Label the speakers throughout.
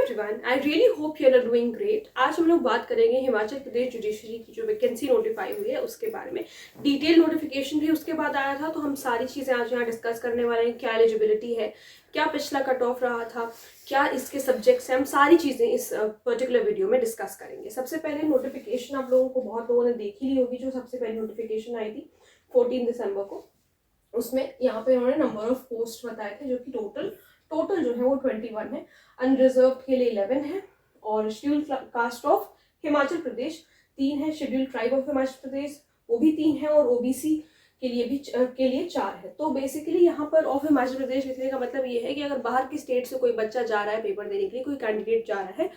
Speaker 1: Everyone, I really hope you are doing great. आज हम लोग बात करेंगे हिमाचल प्रदेश जुडिशरी की जो वैकेंसी नोटिफाई हुई है उसके बारे में। डिटेल नोटिफिकेशन भी उसके बाद आया था, तो हम सारी चीज़ें आज यहाँ डिस्कस करने वाले हैं। क्या एलिजिबिलिटी है, क्या पिछला कट ऑफ रहा था, क्या इसके सब्जेक्ट्स हैं, हम सारी चीज़ें इस पर्टिकुलर वीडियो में डिस्कस करेंगे। सबसे पहले नोटिफिकेशन आप लोगों को बहुत लोगों ने देखी ली होगी। जो सबसे पहले नोटिफिकेशन आई थी 14 दिसंबर को, उसमें यहाँ पे उन्होंने नंबर ऑफ पोस्ट बताए थे, जो कि टोटल जो है वो 21 है। अनरिजर्व के लिए 11 है, और scheduled caste of Himachal Pradesh 3 है। Scheduled tribe of Himachal Pradesh वो भी 3 है, और ओबीसी के लिए 4 है। तो बेसिकली यहाँ पर ऑफ हिमाचल प्रदेश लिखने का मतलब ये है कि अगर बाहर की स्टेट से कोई बच्चा जा रहा है पेपर देने के लिए, कोई कैंडिडेट जा रहा है,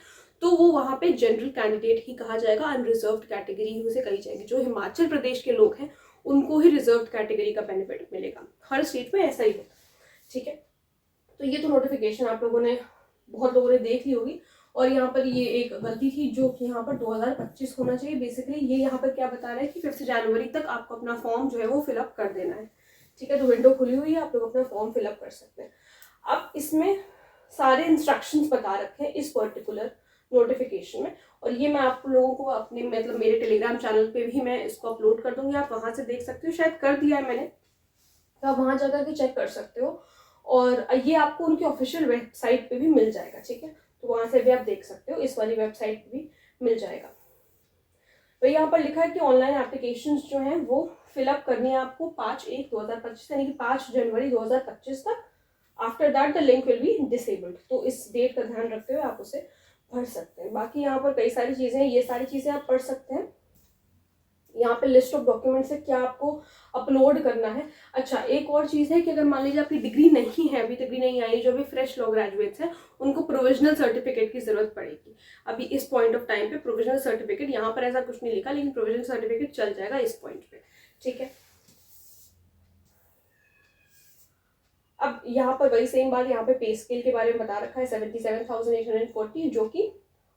Speaker 1: तो वो वहाँ पे जनरल कैंडिडेट ही कहा जाएगा, अनरिजर्व कैटेगरी उसे कही जाएगी। जो हिमाचल प्रदेश के लोग हैं उनको ही रिजर्व कैटेगरी का बेनिफिट मिलेगा। हर स्टेट में ऐसा ही होता है, ठीक है। तो ये तो नोटिफिकेशन आप लोगों ने बहुत लोगों ने देख ली होगी। और यहाँ पर ये एक गलती थी जो कि यहाँ पर 2025 होना चाहिए। बेसिकली ये यहाँ पर क्या बता रहा है कि 5 जनवरी तक आपको अपना फॉर्म जो है वो फिलअप कर देना है, ठीक है। तो विंडो खुली हुई है, आप लोग अपना फॉर्म फिलअप कर सकते हैं। अब इसमें सारे इंस्ट्रक्शंस बता रखे हैं इस पर्टिकुलर नोटिफिकेशन में, और ये मैं आप लोगों को अपने मतलब मेरे टेलीग्राम चैनल पे भी मैं इसको अपलोड कर दूंगी। आप वहां से देख सकते हो, शायद कर दिया है मैंने, तो आप वहां जाकर के चेक कर सकते हो। और ये आपको उनकी ऑफिशियल वेबसाइट पे भी मिल जाएगा, ठीक है। तो वहां से भी आप देख सकते हो, इस वाली वेबसाइट पे भी मिल जाएगा। तो यहाँ पर लिखा है कि ऑनलाइन एप्लीकेशंस जो हैं वो फिलअप करनी है आपको 5/1/2025 यानी कि 5 जनवरी 2025 तक। After that the link will be disabled. तो इस डेट का ध्यान रखते हुए आप उसे भर सकते हैं। बाकी यहाँ पर कई सारी चीजें हैं, ये सारी चीजें आप पढ़ सकते हैं। यहाँ पे लिस्ट ऑफ डॉक्यूमेंट्स है, क्या आपको अपलोड करना है। अच्छा, एक और चीज़ है कि अगर मान लीजिए आपकी डिग्री नहीं है, अभी डिग्री नहीं आई, जो भी फ्रेश लॉ ग्रेजुएट्स हैं उनको प्रोविजनल सर्टिफिकेट की जरूरत पड़ेगी। अभी इस पॉइंट ऑफ टाइम पे प्रोविजनल सर्टिफिकेट, यहाँ पर ऐसा कुछ नहीं लिखा, लेकिन प्रोविजनल सर्टिफिकेट चल जाएगा इस पॉइंट पे, ठीक है। अब यहाँ पर वही सेम बात, यहाँ पे पे स्केल के बारे में बता रखा है 77,840, जो कि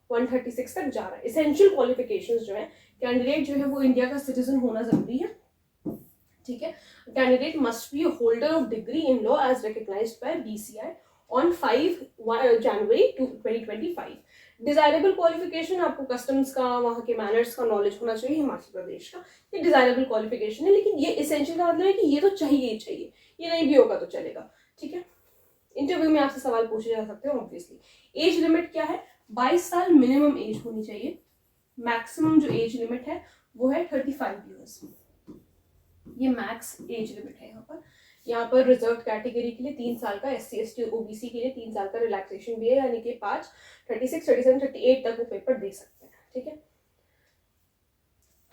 Speaker 1: 136 तक जा रहा है। इसेंशियल क्वालिफिकेशंस जो है, कैंडिडेट जो है वो इंडिया का सिटीजन होना जरूरी है, ठीक है। Candidate must be holder of degree in law as recognised by BCI on 5 January 2025। Desirable qualification, आपको कस्टम्स का, वहाँ के मैनर्स का नॉलेज होना चाहिए हिमाचल प्रदेश का। ये डिजायरेबल क्वालिफिकेशन है, लेकिन ये इसेंशियल का मतलब है कि ये तो चाहिए ही चाहिए, ये नहीं भी होगा तो चलेगा, ठीक है। इंटरव्यू में आपसे सवाल पूछे जा सकते हैं ऑब्वियसली। एज लिमिट क्या है? 22 साल मिनिमम एज होनी चाहिए। मैक्सिमम जो एज लिमिट है वो है 35 ईयर्स। ये मैक्स एज लिमिट है यहाँ पर रिजर्व कैटेगरी के लिए 3 साल का, SC ST OBC के लिए 3 साल का रिलैक्सेशन भी है, यानी कि 5, 36, 37, 38 तक वो पेपर दे सकते हैं, ठीक है।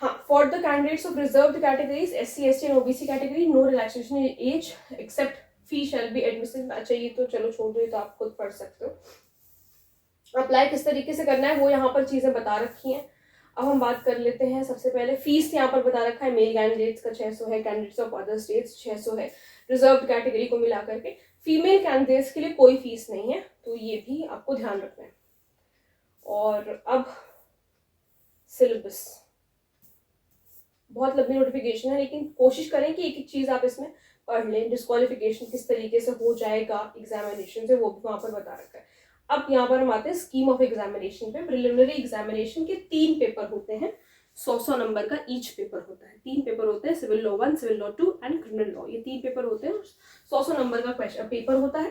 Speaker 1: हाँ, for the candidates of reserved categories SC ST and OBC category no relaxation age except fee shall be admission. अच्छा, ये तो चलो छोड़ दो, ये तो आप खुद पढ़ सकते हो। अप्लाई किस तरीके से करना है वो यहाँ पर चीजें बता रखी हैं। अब हम बात कर लेते हैं। सबसे पहले फीस यहाँ पर बता रखा है, मेल कैंडिडेट्स का 600 है, कैंडिडेट्स ऑफ अदर स्टेट्स 600 है, रिजर्व्ड कैटेगरी को मिला करके। फीमेल कैंडिडेट्स के लिए कोई फीस नहीं है, तो ये भी आपको ध्यान रखना है। और अब सिलेबस, बहुत लंबी नोटिफिकेशन है, लेकिन कोशिश करें कि एक एक चीज आप इसमें पढ़ लें। डिस्क्वालिफिकेशन किस तरीके से हो जाएगा एग्जामिनेशन से, वो भी वहां पर बता रखा है। अब यहाँ पर हम आते हैं स्कीम ऑफ एग्जामिनेशन पे। प्रिलिमिनरी एग्जामिनेशन के 3 पेपर होते हैं, 100 नंबर का ईच पेपर होता है। 3 पेपर होते हैं, civil law 1, civil law 2 and criminal law. ये 3 पेपर होते हैं, 100 नंबर का पेपर होता है।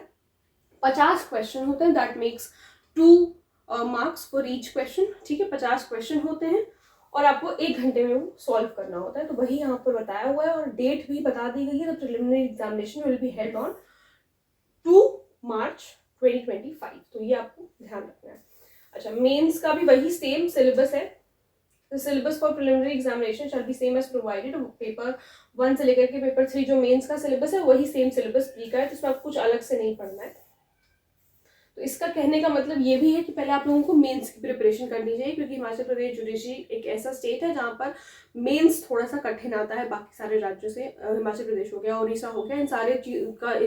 Speaker 1: 50 क्वेश्चन होते हैं, that makes 2 marks for each question, ठीक है। 50 क्वेश्चन होते हैं और आपको 1 घंटे में वो सॉल्व करना होता है। तो वही यहाँ पर बताया हुआ है, और डेट भी बता दी गई है। तो preliminary examination will be held on 2 मार्च 2025। तो ये आपको ध्यान रखना है। अच्छा, मेंस का भी वही सेम सिलेबस है। तो syllabus for preliminary examination shall be same as provided. Paper 1 से लेकर के पेपर 3 जो मेंस का सिलेबस है वही सेम सिलेबस प्री का है, तो इसमें आपको कुछ अलग से नहीं पढ़ना है। तो इसका कहने का मतलब ये भी है कि पहले आप लोगों को मेंस की प्रिपरेशन करनी चाहिए, क्योंकि हिमाचल प्रदेश जुडिशरी एक ऐसा स्टेट है जहाँ पर मेंस थोड़ा सा कठिन आता है बाकी सारे राज्यों से। हिमाचल प्रदेश हो गया, उड़ीसा हो गया, इन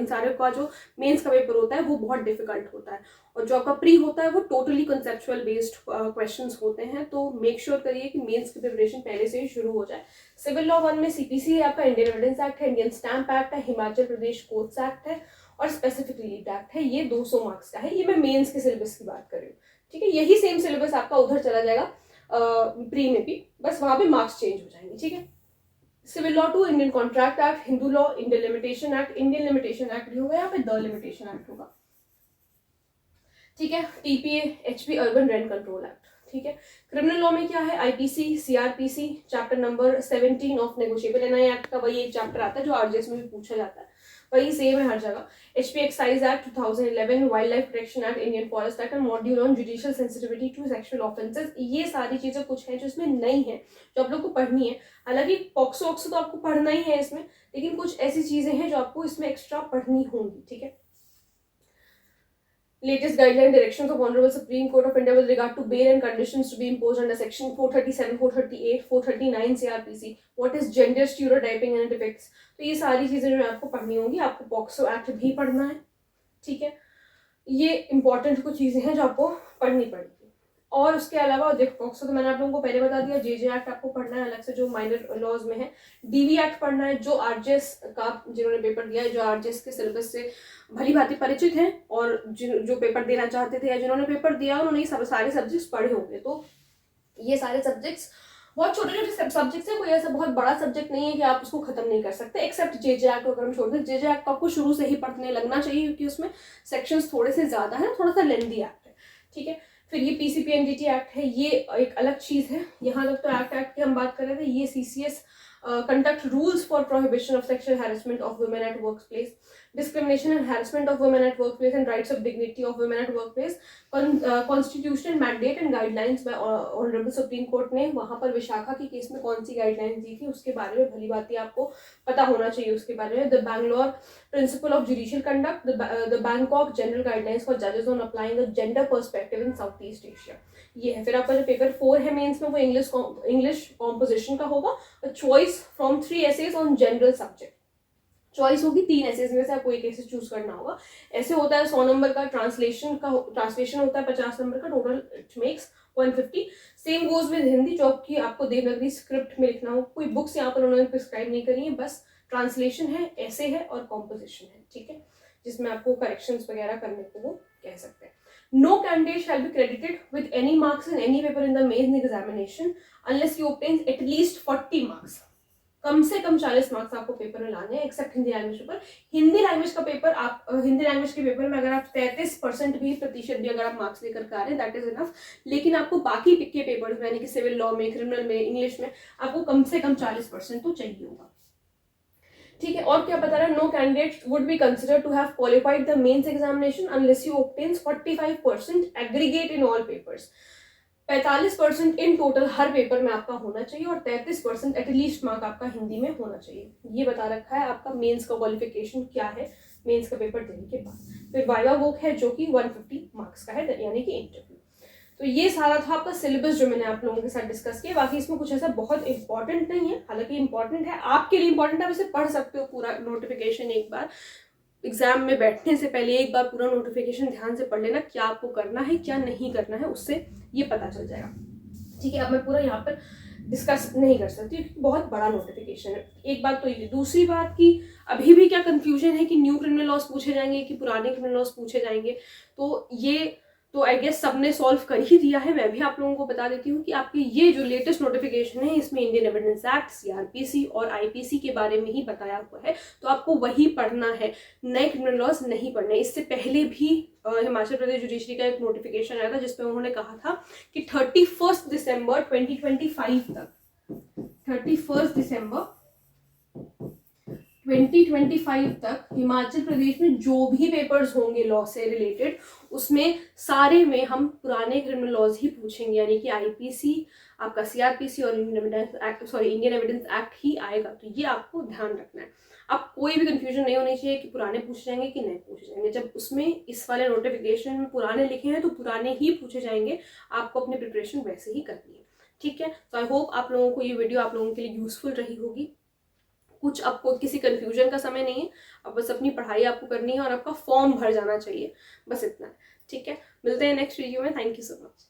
Speaker 1: सारे का जो मेंस का पेपर होता है वो बहुत डिफिकल्ट होता है। और जो आपका प्री होता है वो टोटली कंसेप्चुअल बेस्ड क्वेश्चंस होते हैं। तो मेक श्योर करिए कि मेंस की प्रिपरेशन पहले से ही शुरू हो जाए। सिविल लॉ 1 में CPC है आपका, इंडियन एविडेंस एक्ट है, इंडियन स्टैंप एक्ट है, हिमाचल प्रदेश कोर्ट्स एक्ट है, और स्पेसिफिक लीड एक्ट है, ये 200 मार्क्स का है। ये मैं मेंस के सिलेबस की बात कर रही हूँ, ठीक है। यही सेम सिलेबस आपका उधर चला जाएगा प्री में भी, बस वहां पे मार्क्स चेंज हो जाएंगे, ठीक है। Civil law 2 Indian contract act, Hindu law Indian limitation act, Indian limitation act भी होगा, यहाँ पे द लिमिटेशन एक्ट होगा, ठीक है। TPA HP urban rent control act, ठीक है। क्रिमिनल लॉ में क्या है, IPC, CrPC, chapter number 17 of negotiable NI act का वही एक चैप्टर आता है जो आरजेएस में भी पूछा जाता है, वही सेम है हर जगह। HP excise act 2011, wildlife protection act, Indian forest act, module on judicial sensitivity to sexual offences. ये सारी चीजें कुछ है जो इसमें नई है, जो आप लोग को पढ़नी है। हालांकि पॉक्सो ऑक्सो तो आपको पढ़ना ही है इसमें, लेकिन कुछ ऐसी चीजें हैं जो आपको इसमें एक्स्ट्रा पढ़नी होंगी, ठीक है। Latest guideline directions of Honorable Supreme Court of India with regard to bail and conditions to be imposed under Section 437, 438, 439 CRPC. What is gender stereotyping and its effects? तो ये सारी चीजें जो आपको पढ़नी होंगी, आपको पॉक्सो एक्ट भी पढ़ना है, ठीक है। ये इंपॉर्टेंट कुछ चीजें हैं जो आपको पढ़नी पड़ेगी। और उसके अलावा देखो, पॉक्सो तो मैंने आप लोगों को पहले बता दिया, जेजे एक्ट आपको पढ़ना है अलग से जो माइनर लॉज में है, डीवी एक्ट पढ़ना है जो आरजेएस का जिन्होंने पेपर दिया है, जो आरजेएस के सिलेबस से भली भांति परिचित हैं और जो पेपर देना चाहते थे या जिन्होंने पेपर दिया उन्होंने ये सारे सब्जेक्ट्स पढ़े होंगे। तो ये सारे सब्जेक्ट्स बहुत छोटे छोटे सब्जेक्ट्स हैं, कोई ऐसा बहुत बड़ा सब्जेक्ट नहीं है कि आप उसको खत्म नहीं कर सकते, एक्सेप्ट जेजे एक्ट को अगर हम छोड़ दें। जेजे एक्ट को आपको शुरू से ही पढ़ने लगना चाहिए क्योंकि उसमें सेक्शंस थोड़े से ज्यादा है, थोड़ा सा लेंथी एक्ट है, ठीक है। फिर ये पीसीपीएनडीटी एक्ट है, ये एक अलग चीज है। यहाँ तक तो एक्ट की हम बात कर रहे थे। ये CCS conduct rules for prohibition of sexual harassment of women at workplace, discrimination and harassment of women at workplace and rights of dignity of women at workplace, constitutional mandate and guidelines by Honorable Supreme Court ने वहां पर विशाखा की case में कौन सी guidelines दी थी उसके बारे में भली बात आपको पता होना चाहिए उसके बारे में। The Bangalore principle of judicial conduct, the Bangkok general guidelines for जजेस on applying the gender perspective in South East Asia, ये है। फिर आपका जो पेपर 4 है मेंस में वो इंग्लिश कॉम्पोजिशन का होगा, choice from 3 essays on general subject. Choice होगी 3 एसेज में से आपको एक एसे चूज करना होगा। ऐसे होता है 100 नंबर का, ट्रांसलेशन होता है 50 नंबर का, total it makes 150। Same goes with Hindi, जो कि आपको देवनागरी स्क्रिप्ट में लिखना हो। कोई बुक्स यहाँ पर उन्होंने प्रिस्क्राइब नहीं करी है, बस ट्रांसलेशन है, ऐसे है और कॉम्पोजिशन है, ठीक है, जिसमें आपको करेक्शंस वगैरह करने को वो कह सकते हैं। No candidate shall be credited with any marks in any paper in the main examination unless he obtains at least 40 marks. कम से कम 40 मार्क्स आपको पेपर में लाने हैं, except Hindi language paper. Hindi language का पेपर आप हिंदी लैंग्वेज के पेपर में अगर आप 33% भी अगर आप मार्क्स लेकर के आ रहे हैं दैट इज इनफ। लेकिन आपको बाकी के पेपर्स में यानी कि सिविल लॉ में, क्रिमिनल में, इंग्लिश में आपको कम से कम 40% तो चाहिए होगा, ठीक है। और क्या बता रहा है, no candidate would be considered to have qualified the mains examination unless he obtains 45% aggregate in all papers. 45% in total हर पेपर में आपका होना चाहिए और 33% एटलीस्ट मार्क आपका हिंदी में होना चाहिए। ये बता रखा है आपका मेंस का क्वालिफिकेशन क्या है मेंस का पेपर देने के बाद। फिर वाइवा वोक है जो कि 150 मार्क्स का है, यानी कि इंटरव्यू। तो ये सारा था आपका सिलेबस जो मैंने आप लोगों के साथ डिस्कस किया। बाकी इसमें कुछ ऐसा बहुत इंपॉर्टेंट नहीं है, हालांकि इंपॉर्टेंट है आपके लिए, इंपॉर्टेंट आप इसे पढ़ सकते हो पूरा नोटिफिकेशन एक बार एग्जाम में बैठने से पहले एक बार पूरा नोटिफिकेशन ध्यान से पढ़ लेना, क्या आपको करना है क्या नहीं करना है, उससे ये पता चल जाएगा, ठीक है। अब मैं पूरा यहाँ पर डिस्कस नहीं कर सकती क्योंकि बहुत बड़ा नोटिफिकेशन है। एक बात तो ये, दूसरी बात की अभी भी क्या कंफ्यूजन है कि न्यू क्रिमिनल लॉज पूछे जाएंगे कि पुराने क्रिमिनल लॉज पूछे जाएंगे, तो ये तो आई गेस सबने सॉल्व कर ही दिया है। मैं भी आप लोगों को बता देती हूँ कि आपके ये जो लेटेस्ट नोटिफिकेशन है इसमें इंडियन एविडेंस एक्ट, सीआरपीसी और आईपीसी के बारे में ही बताया हुआ है, तो आपको वही पढ़ना है, नए क्रिमिनल लॉज नहीं पढ़ने। इससे पहले भी हिमाचल प्रदेश जुडिशरी का एक नोटिफिकेशन आया था जिसमें उन्होंने कहा था कि 31 दिसंबर 2025 तक 31 दिसंबर 2025 तक हिमाचल प्रदेश में जो भी पेपर्स होंगे लॉ से रिलेटेड उसमें सारे में हम पुराने क्रिमिनल लॉज ही पूछेंगे, यानी कि आईपीसी, आपका सीआरपीसी और इंडियन एविडेंस एक्ट ही आएगा। तो ये आपको ध्यान रखना है। अब कोई भी कंफ्यूजन नहीं होनी चाहिए कि पुराने पूछे जाएंगे कि नहीं पूछे जाएंगे। जब उसमें इस वाले नोटिफिकेशन में पुराने लिखे हैं तो पुराने ही पूछे जाएंगे, आपको अपनी प्रिपरेशन वैसे ही करनी है, ठीक है। तो आई होप आप लोगों को ये वीडियो आप लोगों के लिए यूजफुल रही होगी। कुछ आपको किसी कंफ्यूजन का समय नहीं है, अब बस अपनी पढ़ाई आपको करनी है और आपका फॉर्म भर जाना चाहिए, बस इतना है, ठीक है। मिलते हैं नेक्स्ट वीडियो में। Thank you so much.